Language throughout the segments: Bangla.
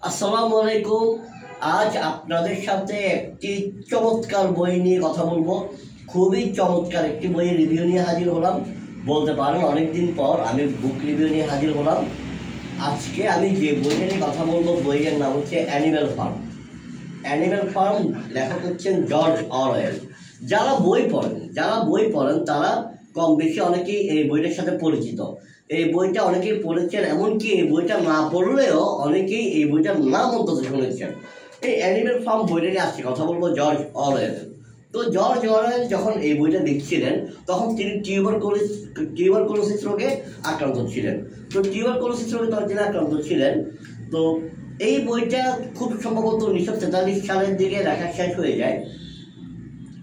আসসালামু আলাইকুম। আজ আপনাদের সাথে একটি চমৎকার বই নিয়ে কথা বলবো। খুবই চমৎকার একটি বইয়ের রিভিউ নিয়ে হাজির হলাম। বলতে পারেন অনেকদিন পর আমি বুক রিভিউ নিয়ে হাজির হলাম। আজকে আমি যে বইটা নিয়ে কথা বলবো, বইয়ের নাম হচ্ছে অ্যানিম্যাল ফার্ম। অ্যানিম্যাল ফার্ম লেখক হচ্ছেন জর্জ অরওয়েল। যারা বই পড়েন তারা কম বেশি অনেকেই এই বইটার সাথে পরিচিত। এই বইটা অনেকেই পড়েছেন, এমনকি এই বইটা না পড়লেও অনেকেই এই বইটার নাম অন্তত শুনেছেন। এই অ্যানিম্যাল ফার্ম বইটা নিয়ে আজকে কথা বলবো জর্জ অরওয়েল। তো জর্জ অরওয়েল যখন এই বইটা লিখছিলেন তখন তিনি টিউবারকুলোসিস রোগে আক্রান্ত ছিলেন। তো টিউবারকুলোসিস রোগে তিনি আক্রান্ত ছিলেন। তো এই বইটা খুব সম্ভবত 1943 সালের দিকে লেখা শেষ হয়ে যায়,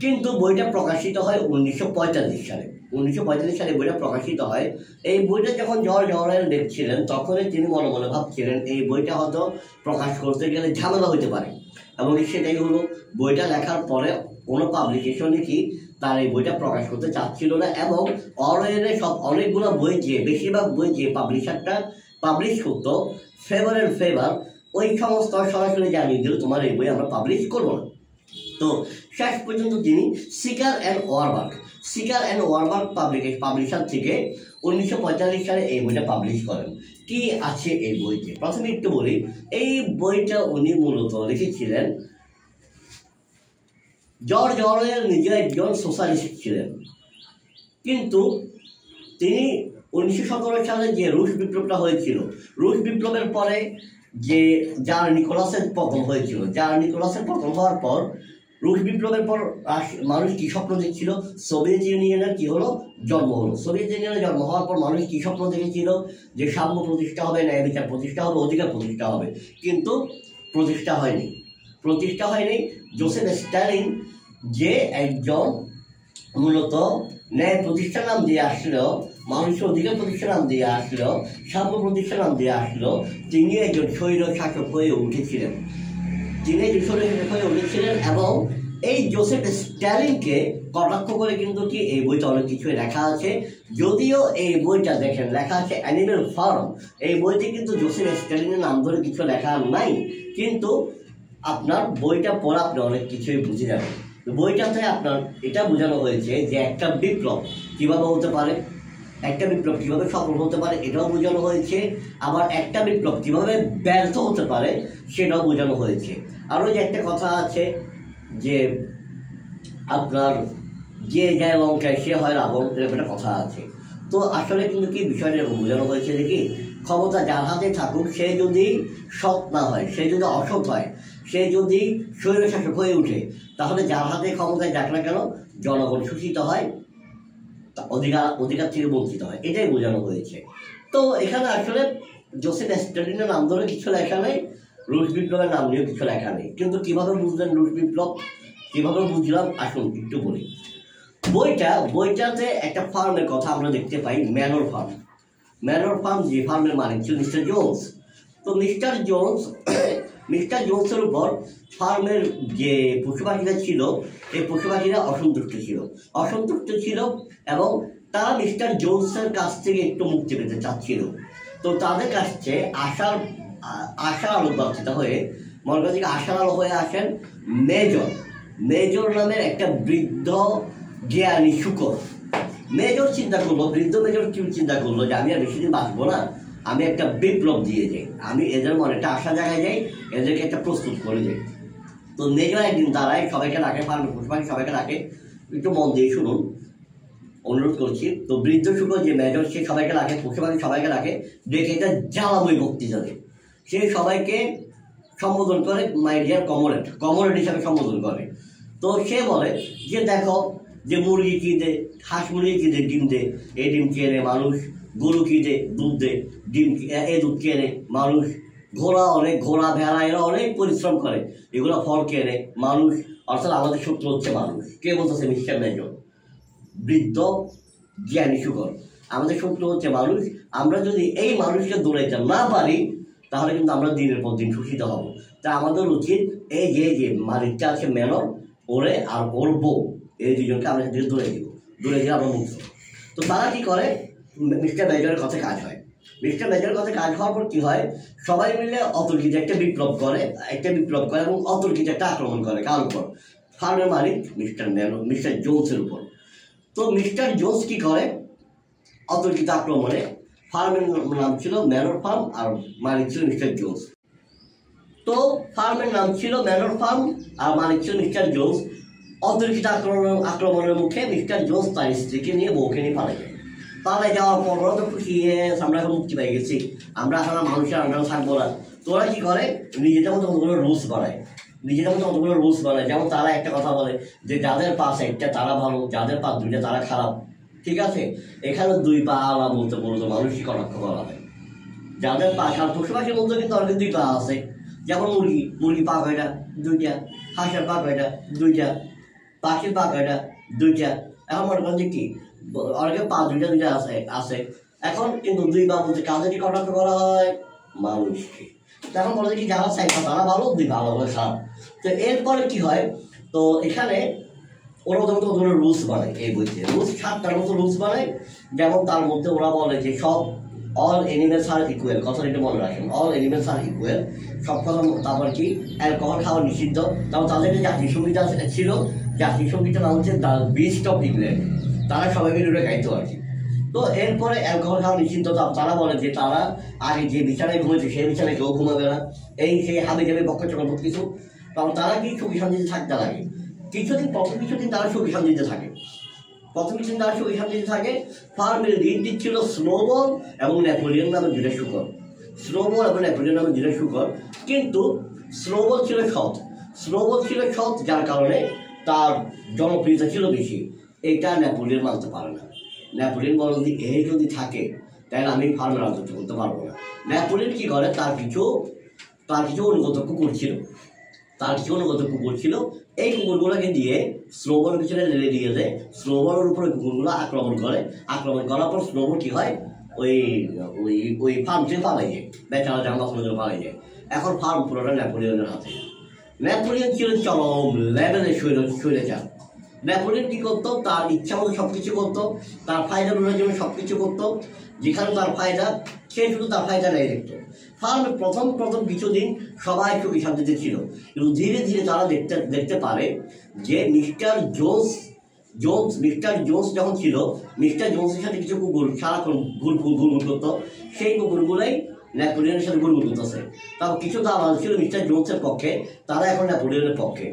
কিন্তু বইটা প্রকাশিত হয় 1945 সালে। 1945 সালে বইটা প্রকাশিত হয়। এই বইটা যখন জর্জ অরওয়েল লিখছিলেন তখনই তিনি মনে মনে ভাবছিলেন এই বইটা হয়তো প্রকাশ করতে গেলে ঝামেলা হতে পারে, এবং সেটাই হলো। বইটা লেখার পরে কোনো পাবলিকেশনে কি তার এই বইটা প্রকাশ করতে চাচ্ছিল না, এবং অরওয়েলের অনেকগুলো বই বেশিরভাগ বই যে পাবলিশারটা পাবলিশ করতো ফেভার ওই সমস্ত সরাসরি জানিয়ে দিল তোমার এই বই আমরা পাবলিশ করবো না। তো শেষ পর্যন্ত তিনি সিকার অ্যান্ড ওয়ারবার্গ পাবলিশার থেকে 1945 সালে এই বইটা পাবলিশ করেন। কি আছে এই বইতে প্রথমে একটু বলি। এই বইটা উনি মূলত লিখেছিলেন, জর্জ অরওয়েল নিজে একজন সোশ্যালিস্ট ছিলেন, কিন্তু তিনি 1917 সালে যে রুশ বিপ্লবটা হয়েছিল, রুশ বিপ্লবের পরে যে জার নিকোলাসের পতন হয়েছিল, হওয়ার পর রুশ বিপ্লবের পর মানুষ কি স্বপ্ন দেখছিল, সোভিয়েত ইউনিয়নের কি হলো জন্ম হলো। সোভিয়েত ইউনিয়নের জন্ম হওয়ার পর মানুষ কি স্বপ্ন দেখেছিল যে সাম্য প্রতিষ্ঠা হবে, ন্যায় বিচার প্রতিষ্ঠা হবে, অধিকার প্রতিষ্ঠা হবে, কিন্তু প্রতিষ্ঠা হয়নি। জোসেফ স্ট্যালিন যে একজন মূলত ন্যায় প্রতিষ্ঠার নাম দিয়ে আসলো, মানুষের অধিকার প্রতিষ্ঠার নাম দিয়ে আসলো, সাম্য প্রতিষ্ঠার নাম দিয়ে আসলো, তিনি একজন স্বৈর শাসক হয়ে উঠেছিলেন। এবং এই জোসেফ স্ট্যালিনকে কটাক্ষ করে কিন্তু কি এই বইটা অনেক কিছু লেখা আছে। যদিও এই বইটা দেখেন লেখা আছে অ্যানিম্যাল ফার্ম, এই বইতে কিন্তু জোসেফ স্ট্যালিনের নাম ধরে কিছু লেখা নাই, কিন্তু আপনার বইটা পড়া আপনি অনেক কিছুই বুঝে যাবেন। বইটাতে আপনার এটা বোঝানো হয়েছে যে একটা বিপ্লব কিভাবে হতে পারে, একটা বিপ্লব কিভাবে সফল হতে পারে এটাও বোঝানো হয়েছে, আবার একটা বিপ্লব কিভাবে ব্যর্থ হতে পারে সেটাও বোঝানো হয়েছে। আরও যে একটা কথা আছে যে আপনার যে যায় লঙ্কায় সে হয় রাবণ, এরকম একটা কথা আছে। তো আসলে কিন্তু কি বিষয়টা এরকম বোঝানো হয়েছে যে কি ক্ষমতা যার হাতে থাকুক, সে যদি সৎ না হয়, সে যদি অসৎ হয়, সে যদি স্বৈরশাসক হয়ে উঠে, তাহলে যার হাতে ক্ষমতায় যাক না কেন জনগণ শোষিত হয়, অধিকার থেকে বঞ্চিত হয়, এটাই বোঝানো হয়েছে। তো এখানে আসলে জোসেফ স্ট্যালিনের নাম ধরে কিছু লেখা নেই, রুশ বিপ্লবের নাম নিয়েও কিছু লেখা নেই, কিন্তু কিভাবে বুঝলেন রুশ বিপ্লব, কিভাবে বুঝলাম আসুন একটু বলি। বইটাতে একটা ফার্মের কথা আমরা দেখতে পাই, ম্যানর ফার্ম, যে ফার্মের মালিক ছিল মিস্টার জোন্স। তো মিস্টার জোন্সের উপর ফার্মের যে পশু পাখিরা ছিল, এই পশু পাখিরা অসন্তুষ্ট ছিল এবং তারা মিস্টার জোন্সের কাছ থেকে একটু মুক্তি পেতে চাচ্ছিল। তো তাদের কাছে আশার আলোকবার্তিতা হয়ে আশার আলো হয়ে আসেন মেজর নামের একটা বৃদ্ধ জ্ঞানী শুকর। বৃদ্ধ মেজর চিন্তা করলো যে আমি আর বেশি দিন বাঁচবো না, আমি একটা বিপ্লব দিয়ে যাই, আমি এদের মনে একটা আশা জায়গায় যাই, এদেরকে একটা প্রস্তুত করে যাই। তো মেজর একদিন দাঁড়ায়, সবাইকে ডাকে, ফার্মের সবাইকে ডাকে, একটু মন দিয়ে শুনুন, অনুরোধ করছি। তো বৃদ্ধ শুকর যে মেজর, সে সবাইকে ডাকে, সবাইকে ডাকে, ডেকে এটা জ্বালাময় বক্তৃতা দেয়। সে সবাইকে সম্বোধন করে মাই ডিয়ার কমরেড হিসাবে সম্বোধন করে। তো সে বলে যে দেখো, যে মুরগি কি দে, হাঁস মুরগি কি দে, ডিম দে, এই ডিম কেনে মানুষ, গরু কি দে, দুধ দে, ডিম এই দুধ কেনে মানুষ, ঘোড়া ভেড়া এরা অনেক পরিশ্রম করে, এগুলো ফল কেনে মানুষ, অর্থাৎ আমাদের শত্রু হচ্ছে মানুষ। কে বলতেছে? মিস্টার মেজর, বৃদ্ধ জ্ঞানী শুকর। আমাদের শত্রু হচ্ছে মানুষ, আমরা যদি এই মানুষকে দৌড়াইতে না পারি তাহলে কিন্তু আমরা দিনের পর দিন শোষিত হব। তা আমাদের উচিত এই যে মালিকটা আছে ম্যানর, ওরে আর ওর বউ, এই দুজনকে আমরা দূরে দিয়ে আমরা মুক্ত। তো তারা কি করে, মিস্টার মেজরের কথা কাজ হয়। মিস্টার মেজরের কথা কাজ হওয়ার পর কি হয়, সবাই মিলে অতর্কিত একটা বিপ্লব করে এবং অতর্কিত একটা আক্রমণ করে কার উপর? ফার্মের মালিক মিস্টার জোন্সের উপর। তো মিস্টার জোন্স কি করে অতর্কিত আক্রমণে, ফার্মের নাম ছিল ম্যানর ফার্ম আর মালিক ছিল মিস্টার জোন্স। তো ফার্মের নাম ছিল ম্যানর ফার্ম আর মালিক ছিল মিস্টার জোন্স। অতর্কিত আক্রমণের মুখে মিস্টার জোন্স তার স্ত্রীকে নিয়ে বউকে নিয়ে পালাই যাওয়ার পর ওরা তো খুশি, আমরা এখন মুক্তি পেয়ে গেছি, আমরা এখন মানুষের আন্ডারে থাকবো না। তো ওরা কি করে, নিজেদের মতো কতগুলো রুলস বানায়, যেমন তারা একটা কথা বলে যে যাদের পা একটা তারা ভালো, যাদের পা দুইটা তারা খারাপ। ঠিক আছে, এখানে দুই পা আলা বলতে মানুষই কটাক্ষ করা হয়। যাদের পা খারাপ, পশু পাখির মধ্যে কিন্তু অনেক দুই পা আছে, যেমন মুরগি পা কয়টা? দুইটা। হাঁসের পা কয়টা? দুইটা। পাখির পা কয়টা? দুইটা। এখন মনে করেন যে কি অনেকের পা দুইটা আছে। এখন কিন্তু দুই পা বলতে কাদেরকে কটাক্ষ করা হয়? মানুষকে। এখন বলে কি যারা চাই তারা ভালো, দুই ভালো বলে খারাপ। তো এরপরে কি হয়, তো এখানে ওরা ওদের রুলস বানায়, এই বইতে রুলস 7টার মতো রুলস বানায়। যেমন তার মধ্যে ওরা বলে যে সব অল এনিমেলস আর ইকুয়াল, কথাটা একটু মনে রাখেন, অল এনিমেলস আর ইকুয়াল, সব কথা। তারপর কি অ্যালকোহল খাওয়া নিষিদ্ধ। তারপর তাদের যে জাতীয় সঙ্গীত ছিল, জাতীয় সঙ্গীতের নাম হচ্ছে দ্য বিস্ট অফ ইংল্যান্ড, তারা সবাই মিলে ওটা গাইতো আর কি। তো এরপরে অ্যালকোহল খাওয়া নিষিদ্ধ। তারা বলে যে তারা আগে যে বিছানায় ঘুমেছে সেই বিছানায় কেউ ঘুমাবে না, সেই হাবি যাবে বক্ষ চক্র বহুত কিছু। তখন তারা কি সুখী শান্তিতে থাকতে লাগে প্রথম কিছুদিন তারা সুখী শান্তিতে থাকে। ফার্মের লিড দিচ্ছিল স্নোবল এবং নেপোলিয়ন নামে দুইটা শুকর। কিন্তু স্নোবল ছিল সৎ, যার কারণে তার জনপ্রিয়তা ছিল বেশি। এটা নেপোলিয়ন মানতে পারে না। নেপোলিয়ন বলেন যে এই যদি থাকে তাহলে আমি ফার্মে রাজত্ব করতে পারবো না। নেপোলিয়ন কি করে, তার কিছু অনুগত কুকুর ছিল, এই কুকুরগুলোকে দিয়ে স্নোবলের পিছনে লেগে দিয়ে দেয়। স্নোবলের উপরে কুকুরগুলো আক্রমণ করার পর স্নোবল কি হয়, ওই ফার্ম থেকে পালাই যায়, বেচারা জামা পালাই যায়। এখন ফার্ম পুরোটা নেপোলিয়নের হাতে। নেপোলিয়ন ছিল চরম লেভেলে স্বৈরাচার। নেপোলিয়ন কি করতো, তার ইচ্ছা মতো সবকিছু করতো, তার ফায়দা নেওয়ার জন্য সবকিছু করতো। যেখানে তার ফায়দা, সে শুধু তার ফায়দা নেই দেখতো। ফার্মে প্রথম কিছুদিন সবাই সুখী শান্তিতে ছিল, কিন্তু ধীরে ধীরে তারা দেখতে পারে যে মিস্টার জোন্স যখন ছিল, মিস্টার জোন্সের সাথে কিছু কুকুর সারাক্ষণ ঘুরঘুর করতো, সেই কুকুরগুলোই নেপোলিয়নের সাথে ঘুরঘুর করতেছে। তারপর কিছু দালাল ছিল মিস্টার জোন্সের পক্ষে, তারা এখন নেপোলিয়নের পক্ষে।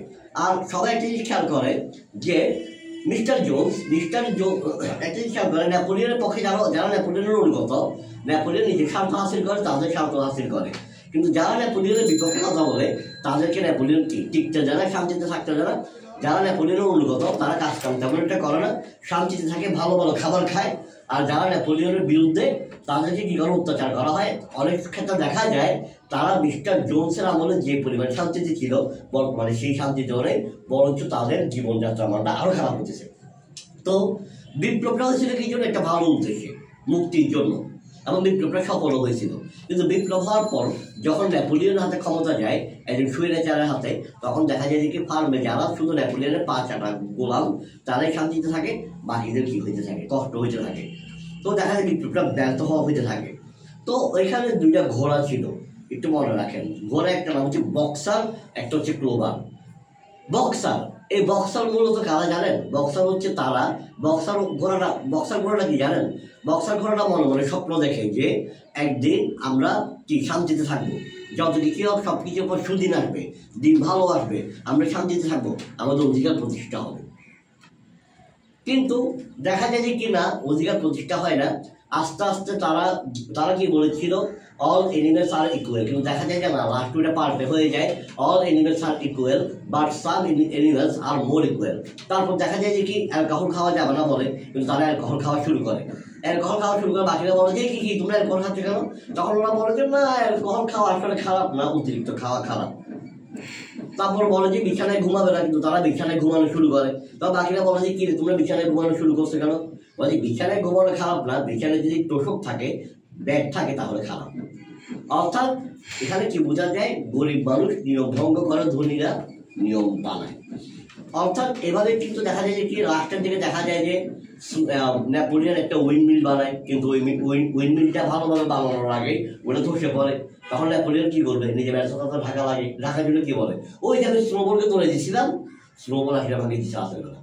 আর সবাই একটা জিনিস খেয়াল করে যে মিস্টার জোন্স একটা জিনিস খেয়াল করে, নেপোলিয়নের পক্ষে যারা নেপোলিয়নের অনুগত, নেপোলিয়ন নিজের স্বার্থ হাসিল করে, তাদের স্বার্থ হাসিল করে। কিন্তু যারা নেপোলিয়নের বিপক্ষে কথা বলে, তাদেরকে নেপোলিয়ন কি টিকতে যারা শান্তিতে থাকতে যারা নেপোলিয়নের অনুগত, তারা কাজ কাম তেমন একটা করে না, শান্তিতে থাকে, ভালো ভালো খাবার খায়। আর যারা নেপোলিয়নের বিরুদ্ধে, তাদেরকে কি করে অত্যাচার করা হয়। অনেক ক্ষেত্রে দেখা যায় তারা মিস্টার জোন্সের আমলে যে পরিমাণ শান্তিতে ছিল, বর্তমানে সেই শান্তিতে নেই, বরঞ্চ তাদের জীবনযাত্রা মানটা আরো খারাপ হতেছে। তো বিপ্লবটা হয়েছিল কি জন্য, একটা ভালো উদ্দেশ্যে, মুক্তির জন্য, এবং বিপ্লবটা সফল হয়েছিল। কিন্তু বিপ্লব হওয়ার পর যখন নেপোলিয়নের হাতে ক্ষমতা যায়, একজন স্বৈরাচারের হাতে, তখন দেখা যায় যে কি ফার্মে যারা শুধু নেপোলিয়নের পা চাটা গোলাম, তারাই শান্তিতে থাকে, বাকিদের কি হইতে থাকে, কষ্ট হইতে থাকে। তো দেখা যায় বিপ্লবটা ব্যর্থ হইতে থাকে। তো ওইখানে দুইটা ঘোড়া ছিল, একটু মনে রাখেন। ঘোড়া একটা নাম হচ্ছে বক্সার, একটা হচ্ছে ক্লোভার। এই বক্সার মূলত কারা জানেন? বক্সার হচ্ছে তারা, বক্সার ঘোড়াটা কি জানেন? বক্সার ঘোড়াটা মনে মনে স্বপ্ন দেখে যে একদিন আমরা কি শান্তিতে থাকবো, যত কিছু হোক সব কিছুর পর সুদিন আসবে, দিন ভালো আসবে, আমরা শান্তিতে থাকবো, আমাদের অধিকার প্রতিষ্ঠা হবে। কিন্তু দেখা যায় যে কি না, অধিকার প্রতিষ্ঠা হয় না। আস্তে আস্তে তারা কি বলেছিল, অল এনিমেলস আর ইকুয়াল, কিন্তু দেখা যায় যে না, লাস্ট ওটা পাল্টে হয়ে যায়, all animals are equal but some animals are more equal. তারপর দেখা যায় যে কি অ্যালকোহল খাওয়া যাবে না বলে, কিন্তু তারা অ্যালকোহল খাওয়া শুরু করে। বাকিরা বলে যে কি তোমরা অ্যালকোহল খাচ্ছ কেন? তখন ওরা বলে যে না, অ্যালকোহল খাওয়া আসলে খারাপ না, অতিরিক্ত খাওয়া খারাপ। তারপর বলে যে বিছানায় ঘুমাবে না, কিন্তু তারা বিছানায় ঘুমানো শুরু করে। তখন বাকিরা বলে যে কি তোমরা বিছানায় ঘুমানো শুরু করছো কেন? বলে বিছানায় ঘুমানো খারাপ না, বিছানায় যদি তোষক থাকে, ব্যাগ থাকে, তাহলে খারাপ। অর্থাৎ এখানে কি বোঝা যায়, গরিব মানুষ নিয়ম ভঙ্গ করে, ধনীরা নিয়ম বানায়। অর্থাৎ এভাবে কিন্তু দেখা যায় যে কি লাস্টের দিকে দেখা যায় যে নেপোলিয়ন একটা উইন্ডমিল বানায়, কিন্তু ওই উইন্ডমিলটা ভালোভাবে বানানোর আগে ওটা ধসে পড়ে। তখন নেপোলিয়ন কি করবে? নিজে ব্যর্থতা ঢাকা লাগে, ঢাকার জন্য কি বলে, ওই যে আমি স্নোবলকে ধরে দিয়েছিলাম, স্নোবল আসলে আমাকে দিচ্ছে আসলে না।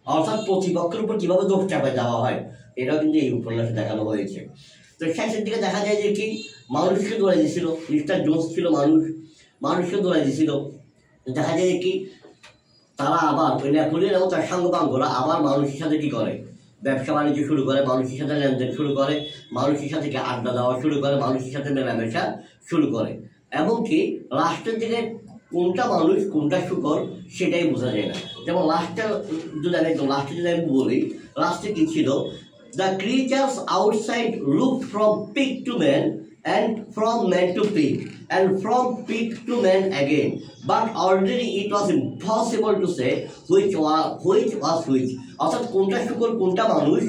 অর্থাৎ প্রতিপক্ষের উপর কীভাবে দোষ চাপায় দেওয়া হয়, এটাও কিন্তু এই উপন্যাসে দেখানো হয়েছে। তো শেষের দিকে দেখা যায় যে কি, মানুষকে দৌড়াই দিয়েছিল, মিস্টার জোন্স ছিল মানুষকে দৌড়াই দিয়েছিল। দেখা যায় কি, তারা আবার ওই নেপোলিয়ন এবং তার সাঙ্গপাঙ্গরা আবার মানুষের সাথে কি করে, ব্যবসা বাণিজ্য শুরু করে, মানুষের সাথে লেনদেন শুরু করে, মানুষের সাথে আড্ডা দেওয়া শুরু করে, মানুষের সাথে মেলামেশা শুরু করে। এমনকি লাস্টের দিকে কোনটা মানুষ কোনটা শুকর সেটাই বোঝা যায় না। যেমন লাস্টে যদি আমি বলি, লাস্টে কি ছিল, the creatures outside look from pig to man and from man to pig and from pig to man again, but already it was impossible to say which was which. অর্থাৎ কোনটা শুকর কোনটা মানুষ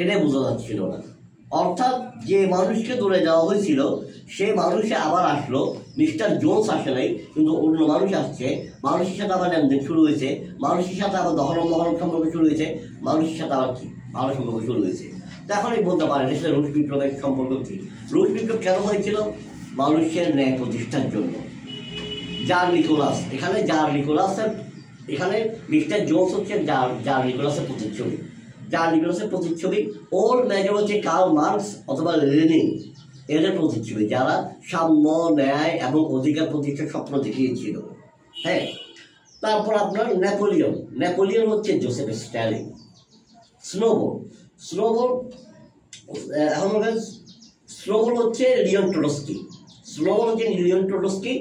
এটা বোঝা যাচ্ছিল না। অর্থাৎ যে মানুষকে ধরে যাওয়া হয়েছিল সে মানুষে আবার আসলো, মিস্টার জোন্স আসে নাই, কিন্তু অন্য মানুষ আসছে, মানুষের সাথে আবার লেনদেন শুরু হয়েছে, মানুষের সাথে আবার দহরম মহরম সম্পর্ক শুরু হয়েছে, মানুষের সাথে আবার কি ভালো সম্পর্ক শুরু হয়েছে। এখনই বলতে পারেন সেটা রুশ বিপ্লবের সম্পর্ক কি। রুশ বিপ্লব কেন হয়েছিল? মানুষের ন্যায় প্রতিষ্ঠার জন্য। জার নিকোলাস, এখানে মিস্টার জোন্স হচ্ছে জার নিকোলাসের প্রতিচ্ছবি। জার নিকোলাসের প্রতিচ্ছবি, ওর মেজর হচ্ছে কার্ল মার্কস অথবা লেনিন, এদের প্রতিচ্ছবি, যারা সাম্য, ন্যায় এবং অধিকার প্রতিষ্ঠার স্বপ্ন দেখিয়েছিল। হ্যাঁ, তারপর আপনার নেপোলিয়ন হচ্ছে জোসেফ স্ট্যালিন। স্নোবল হচ্ছে লিওন ট্রটস্কি,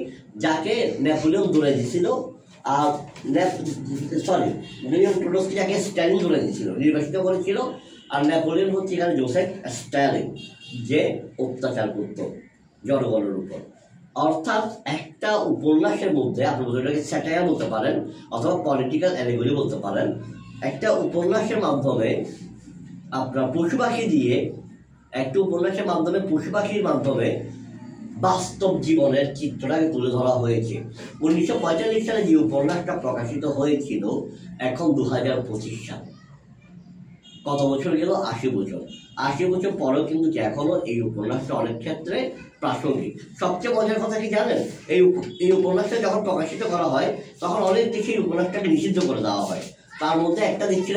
যাকে নেপোলিয়ন ধরে দিয়েছিল। আর লিওন ট্রটস্কি যাকে স্ট্যালিন ধরে দিয়েছিল, নির্বাচিত করেছিল। আর নেপোলিয়ন হচ্ছে এখানে জোসেফ স্ট্যালিন, যে অত্যাচার করত জনগণের উপর। অর্থাৎ একটা উপন্যাসের মধ্যে আপনি ওটাকে স্যাটায়ার বলতে পারেন অথবা পলিটিক্যাল অ্যালিগরি বলতে পারেন। একটা উপন্যাসের মাধ্যমে আপনার পশুপাখির মাধ্যমে বাস্তব জীবনের চিত্রটাকে তুলে ধরা হয়েছে। 1945 সালে যে উপন্যাসটা প্রকাশিত হয়েছিল, এখন 2025 সাল, কত বছর গেল? 80 বছর। 80 বছর পরেও কিন্তু এখনো এই উপন্যাসটা অনেক ক্ষেত্রে প্রাসঙ্গিক। সবচেয়ে মজার কথা কি জানেন? এই উপন্যাসটা যখন প্রকাশিত করা হয় তখন অনেক দেশে এই উপন্যাসটাকে নিষিদ্ধ করে দেওয়া হয়। তার মধ্যে একটা দেশ ছিল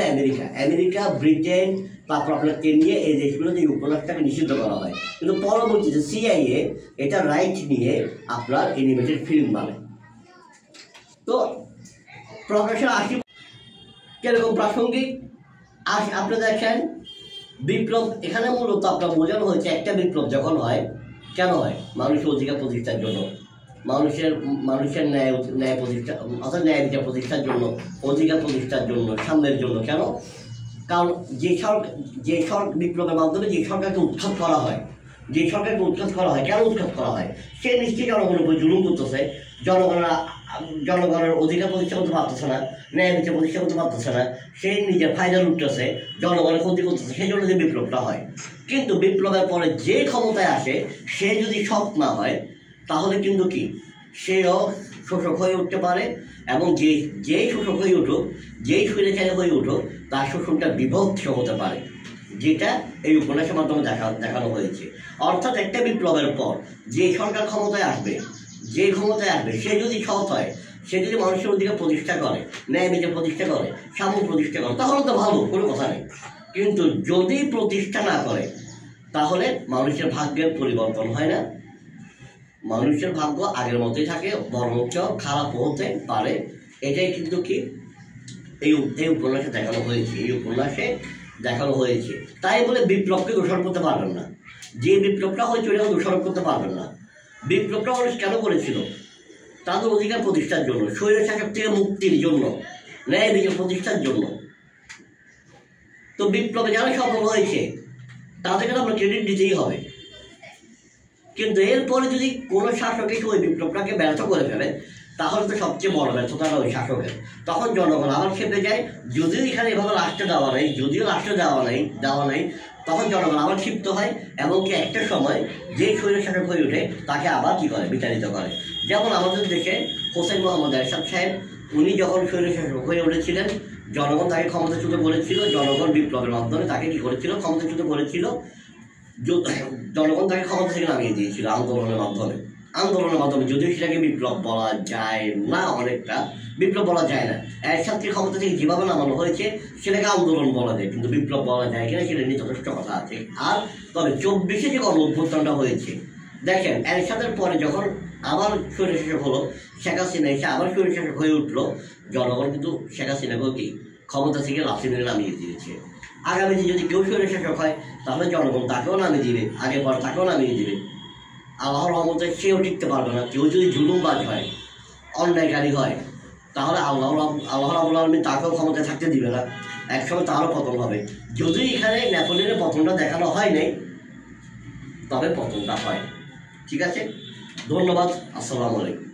আমেরিকা, ব্রিটেন, তারপর আপনার কেনিয়া, এই দেশগুলোতে এই উপন্যাসটাকে নিষিদ্ধ করা হয়। কিন্তু পরবর্তীতে CIA এটা রাইট নিয়ে আপনার অ্যানিমেটেড ফিল্ম বানায়। তো প্রকাশের 80 কিরকম প্রাসঙ্গিক আপনি দেখেন। বিপ্লব এখানে মূলত আপনার বোঝানো হয়েছে, একটা বিপ্লব যখন হয়, কেন হয়? মানুষের অধিকার প্রতিষ্ঠার জন্য, মানুষের ন্যায় প্রতিষ্ঠা, অর্থাৎ ন্যায় বিচার প্রতিষ্ঠার জন্য, অধিকার প্রতিষ্ঠার জন্য, সাম্যের জন্য। কেন? কারণ যে বিপ্লবের মাধ্যমে যে সরকারকে উৎখাত করা হয়, কেন উৎখাত করা হয়? সে নিশ্চয়ই জনগণের উপর জুলুম করতেছে, জনগণের অধিকার প্রতিষ্ঠা করতে পারতেছে না, ন্যায় বিচার প্রতিষ্ঠা করতে পারতেছে না, সে নিজের ফায়দা লুটতেছে, জনগণের ক্ষতি করতেছে, সেই জন্য যে বিপ্লবটা হয়। কিন্তু বিপ্লবের পরে যে ক্ষমতায় আসে সে যদি সৎ না হয়, তাহলে কিন্তু কি সেও শোষক হয়ে উঠতে পারে, এবং যেই শোষক হয়ে উঠুক, যেই স্বৈরাচারী হয়ে উঠুক, তার শোষণটা বিভৎস হতে পারে, যেটা এই উপন্যাসের মাধ্যমে দেখানো হয়েছে। অর্থাৎ একটা বিপ্লবের পর যে সরকার ক্ষমতায় আসবে, সে যদি সৎ হয়, সে যদি মানুষের অধিকার প্রতিষ্ঠা করে, ন্যায় বিচার প্রতিষ্ঠা করে, সাম্য প্রতিষ্ঠা করে, তাহলে তো ভালো, কোনো কথা নেই। কিন্তু যদি প্রতিষ্ঠা না করে, তাহলে মানুষের ভাগ্যের পরিবর্তন হয় না, মানুষের ভাগ্য আগের মতোই থাকে, বরঞ্চ খারাপ হতে পারে। এটাই কিন্তু কি এই উপন্যাসে দেখানো হয়েছে। তাই বলে বিপ্লবকে দোষারোপ করতে পারবেন না, যে বিপ্লবটা হয়েছে ওটাও দোষারোপ করতে পারবেন না। বিপ্লবটা মানুষ কেন করেছিল? তাদের অধিকার প্রতিষ্ঠার জন্য, স্বৈরশাসক থেকে মুক্তির জন্য, ন্যায় বিচার প্রতিষ্ঠার জন্য। তো বিপ্লবে যারা সফল হয়েছে তাদেরকে আমরা ক্রেডিট দিতেই হবে। কিন্তু এরপরে যদি কোনো শাসক এসে ওই বিপ্লবটাকে ব্যর্থ করে ফেলে, তাহলে তো সবচেয়ে বড় ব্যর্থতাটা ওই শাসকের। তখন জনগণ আবার খেপে যায়, যদিও এখানে এভাবে রাষ্ট্র দেওয়া নেই, তখন জনগণ আবার ক্ষিপ্ত হয়, এবং কি একটা সময় যে স্বৈরশাসক হয়ে ওঠে তাকে আবার কী করে, বিতাড়িত করে। যেমন আমাদের দেশে হোসেন মোহাম্মদ এরশাদ সাহেব, উনি যখন স্বৈরশাসক হয়ে উঠেছিলেন, জনগণ তাকে ক্ষমতাচ্যুত করেছিল, জনগণ বিপ্লবের মাধ্যমে তাকে কি করেছিল, ক্ষমতাচ্যুত করেছিল। জনগণ তাকে ক্ষমতা থেকে নামিয়ে দিয়েছিল আন্দোলনের মাধ্যমে, যদিও সেটাকে বিপ্লব বলা যায় না, অনেকটা বিপ্লব বলা যায় না। এরশাদকে ক্ষমতা থেকে যেভাবে নামানো হয়েছে সেটাকে আন্দোলন বলা যায়, কিন্তু বিপ্লব বলা যায় কিনা সেটা নিয়ে যথেষ্ট কথা আছে। আর তবে 24-এ যে গণ অভ্যুত্থানটা হয়েছে, দেখেন এরশাদের পরে যখন আবার স্বৈরশাসক হলো, শেখ হাসিনা এসে আবার স্বৈরশাসক হয়ে উঠলো, জনগণ কিন্তু শেখ হাসিনাকেও কি ক্ষমতা থেকে লাথি মেরে নামিয়ে দিয়েছে। আগামীতে যদি কেউ স্বৈরশাসক হয় তাহলে জনগণ তাকেও নামিয়ে দিবে, আগের পর তাকেও নামিয়ে দিবে। আল্লাহর রহমতে সেও টিকতে পারবে না। কেউ যদি জুলুমবাজ হয়, অন্যায়কারী হয়, তাহলে আল্লাহ রাব্বুল আলামিন তাকেও ক্ষমতায় থাকতে দিবে না, একসময় তারও পতন হবে। যদি এখানে নেপোলিয়নের পতনটা দেখানো হয় নাই, তবে পতনটা হয়। ঠিক আছে, ধন্যবাদ, আসসালামু আলাইকুম।